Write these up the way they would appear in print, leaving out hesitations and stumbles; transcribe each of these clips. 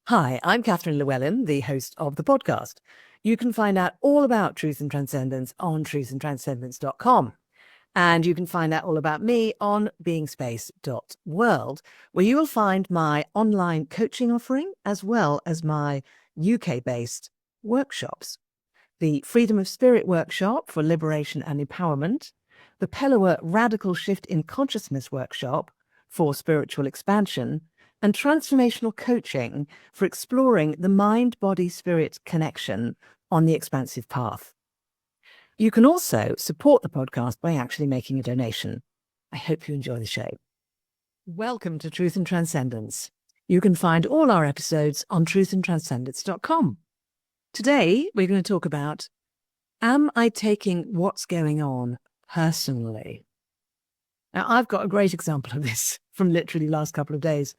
Hi, I'm Catherine Llewellyn, the host of the podcast. You can find out all about Truth and Transcendence on truthandtranscendence.com. And you can find out all about me on beingspace.world, where you will find my online coaching offering as well as my UK-based workshops. The Freedom of Spirit workshop for liberation and empowerment, the Pellowah Radical Shift in Consciousness workshop for spiritual expansion, and transformational coaching for exploring the mind-body-spirit connection on the expansive path. You can also support the podcast by actually making a donation. I hope you enjoy the show. Welcome to Truth and Transcendence. You can find all our episodes on truthandtranscendence.com. Today, we're going to talk about, am I taking what's going on personally? Now, I've got a great example of this from literally the last couple of days.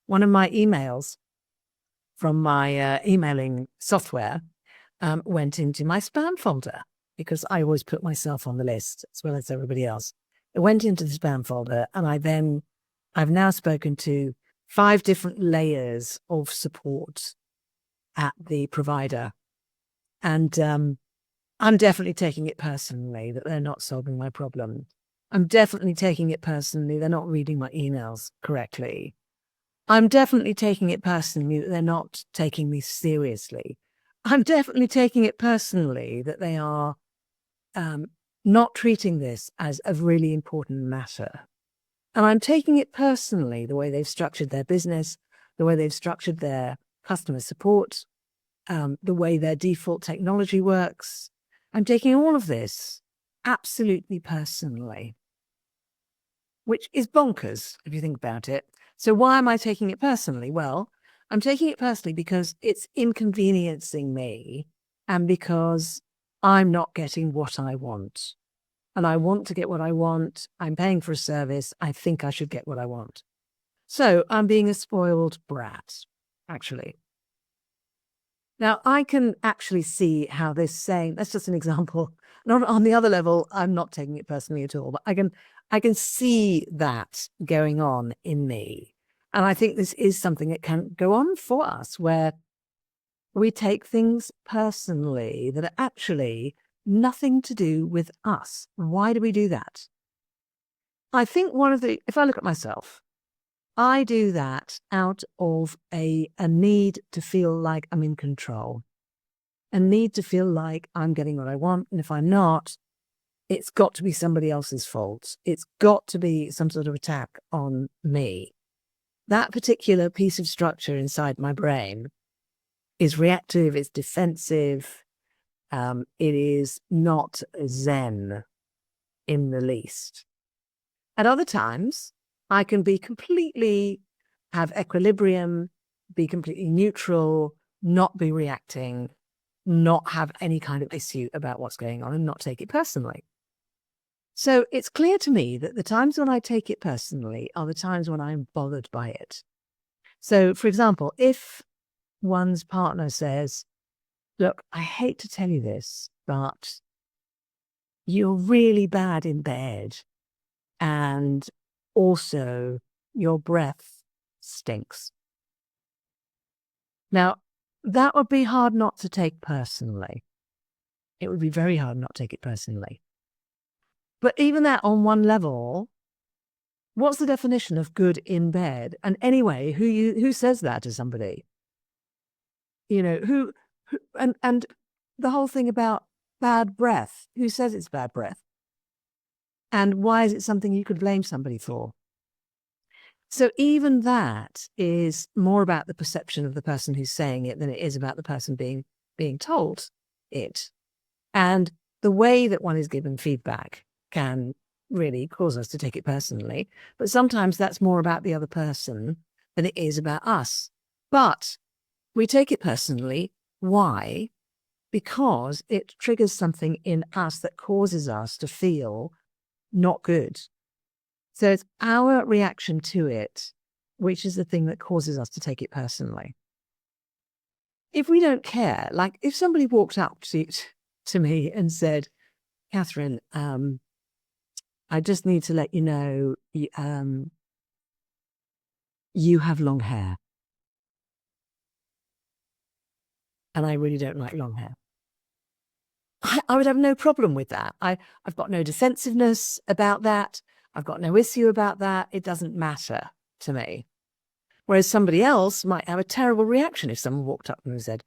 One of my emails from my emailing software went into my spam folder because I always put myself on the list as well as everybody else. It went into the spam folder, and I've now spoken to 5 different layers of support at the provider. And I'm definitely taking it personally that they're not solving my problem. I'm definitely taking it personally they're not reading my emails correctly. I'm definitely taking it personally that they're not taking me seriously. I'm definitely taking it personally that they are not treating this as a really important matter. And I'm taking it personally the way they've structured their business, the way they've structured their customer support, the way their default technology works. I'm taking all of this absolutely personally, which is bonkers if you think about it. So why am I taking it personally? Well, I'm taking it personally because it's inconveniencing me and because I'm not getting what I want. And I want to get what I want. I'm paying for a service. I think I should get what I want. So I'm being a spoiled brat, actually. Now, I can actually see how this saying, that's just an example. Not on the other level, I'm not taking it personally at all, but I can see that going on in me. And I think this is something that can go on for us, where we take things personally that are actually nothing to do with us. Why do we do that? I think if I look at myself, I do that out of a need to feel like I'm in control, a need to feel like I'm getting what I want. And if I'm not, it's got to be somebody else's fault. It's got to be some sort of attack on me. That particular piece of structure inside my brain is reactive, it's defensive, it is not zen in the least. At other times, I can have equilibrium, be completely neutral, not be reacting, not have any kind of issue about what's going on and not take it personally. So it's clear to me that the times when I take it personally are the times when I'm bothered by it. So, for example, if one's partner says, look, I hate to tell you this, but you're really bad in bed, and also your breath stinks. Now, that would be hard not to take personally. It would be very hard not to take it personally. But even that on one level, what's the definition of good in bed? And anyway, who says that to somebody? You know, who and the whole thing about bad breath, who says it's bad breath? And why is it something you could blame somebody for? So even that is more about the perception of the person who's saying it than it is about the person being told it. And the way that one is given feedback can really cause us to take it personally. But sometimes that's more about the other person than it is about us. But we take it personally. Why? Because it triggers something in us that causes us to feel not good. So it's our reaction to it, which is the thing that causes us to take it personally. If we don't care, like if somebody walked up to me and said, Catherine, I just need to let you know, you have long hair. and I really don't like long hair. I would have no problem with that. I've got no defensiveness about that. I've got no issue about that. It doesn't matter to me. Whereas somebody else might have a terrible reaction if someone walked up and said,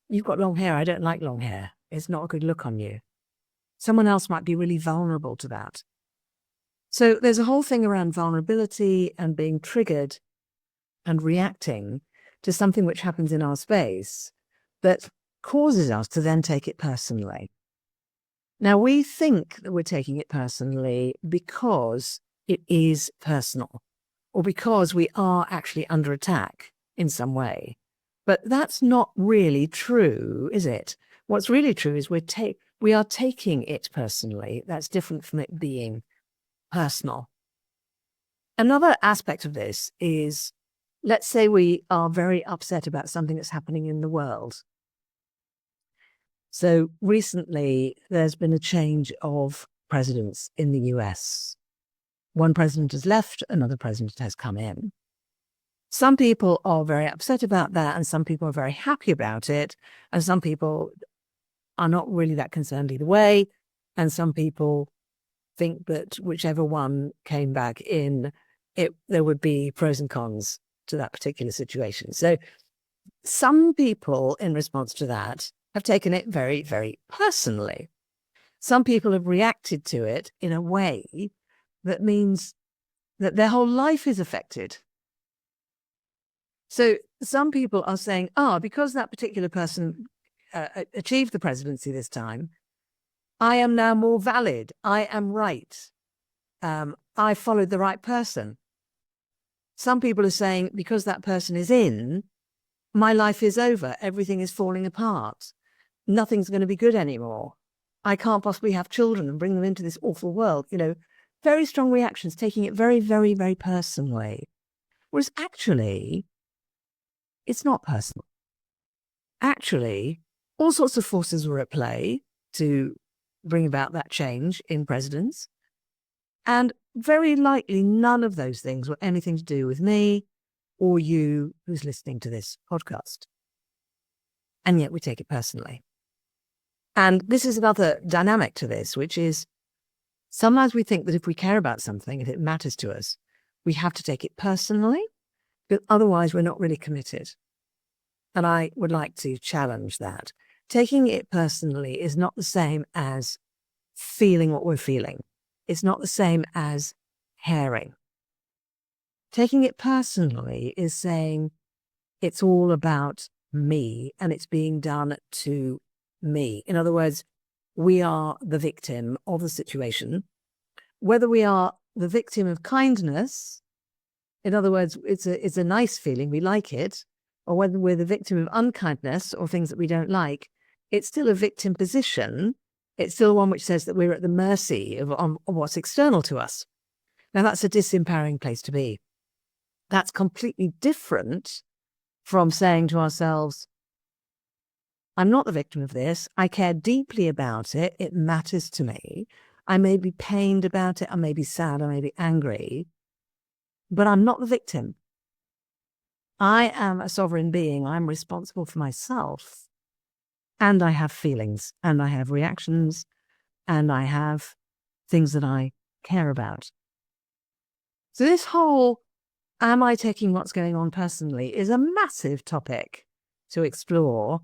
"You've got long hair. I don't like long hair. It's not a good look on you." Someone else might be really vulnerable to that. So there's a whole thing around vulnerability and being triggered and reacting to something which happens in our space that causes us to then take it personally. Now, we think that we're taking it personally because it is personal, or because we are actually under attack in some way. But that's not really true, is it? What's really true is we are taking it personally. That's different from it being personal. Another aspect of this is, let's say we are very upset about something that's happening in the world. So recently, there's been a change of presidents in the US. One president has left, another president has come in. Some people are very upset about that, and some people are very happy about it, and some people are not really that concerned either way, and some people think that whichever one came back in, there would be pros and cons to that particular situation. So some people, in response to that, have taken it very, very personally. Some people have reacted to it in a way that means that their whole life is affected. So some people are saying, because that particular person achieved the presidency this time, I am now more valid. I am right. I followed the right person. Some people are saying, because that person is in, my life is over. Everything is falling apart. Nothing's going to be good anymore. I can't possibly have children and bring them into this awful world. Very strong reactions, taking it very, very, very personally. Whereas actually, it's not personal. Actually, all sorts of forces were at play to bring about that change in presidents. And very likely, none of those things were anything to do with me or you who's listening to this podcast. And yet we take it personally. And this is another dynamic to this, which is sometimes we think that if we care about something, if it matters to us, we have to take it personally, but otherwise we're not really committed. And I would like to challenge that. Taking it personally is not the same as feeling what we're feeling. It's not the same as caring. Taking it personally is saying it's all about me and it's being done to me. In other words, we are the victim of the situation. Whether we are the victim of kindness, in other words, it's a nice feeling, we like it, or whether we're the victim of unkindness or things that we don't like, it's still a victim position. It's still one which says that we're at the mercy of what's external to us. Now, that's a disempowering place to be. That's completely different from saying to ourselves, I'm not the victim of this. I care deeply about it. It matters to me. I may be pained about it. I may be sad. I may be angry. But I'm not the victim. I am a sovereign being. I'm responsible for myself. And I have feelings. And I have reactions. And I have things that I care about. So this whole, am I taking what's going on personally, is a massive topic to explore.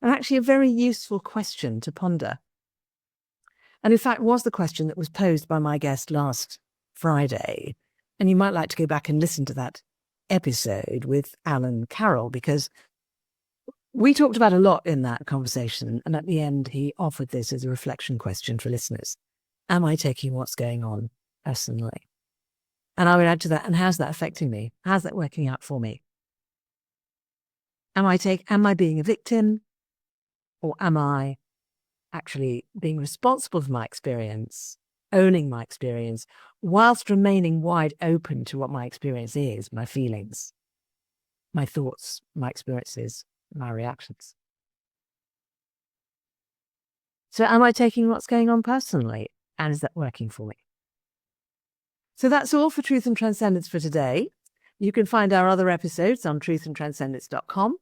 And actually a very useful question to ponder. And in fact, was the question that was posed by my guest last Friday. And you might like to go back and listen to that episode with Alan Carroll, because we talked about a lot in that conversation. And at the end, he offered this as a reflection question for listeners. Am I taking what's going on personally? And I would add to that, and how's that affecting me? How's that working out for me? Am I being a victim? Or am I actually being responsible for my experience, owning my experience, whilst remaining wide open to what my experience is, my feelings, my thoughts, my experiences, my reactions? So am I taking what's going on personally? And is that working for me? So that's all for Truth and Transcendence for today. You can find our other episodes on truthandtranscendence.com.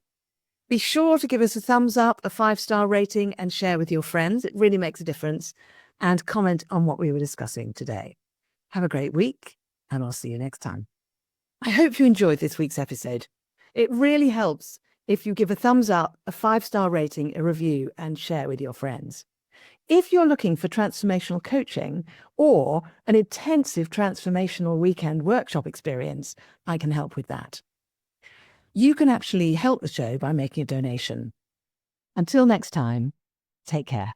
Be sure to give us a thumbs up, a 5-star rating, and share with your friends. It really makes a difference. And comment on what we were discussing today. Have a great week, and I'll see you next time. I hope you enjoyed this week's episode. It really helps if you give a thumbs up, a 5-star rating, a review, and share with your friends. If you're looking for transformational coaching or an intensive transformational weekend workshop experience, I can help with that. You can actually help the show by making a donation. Until next time, take care.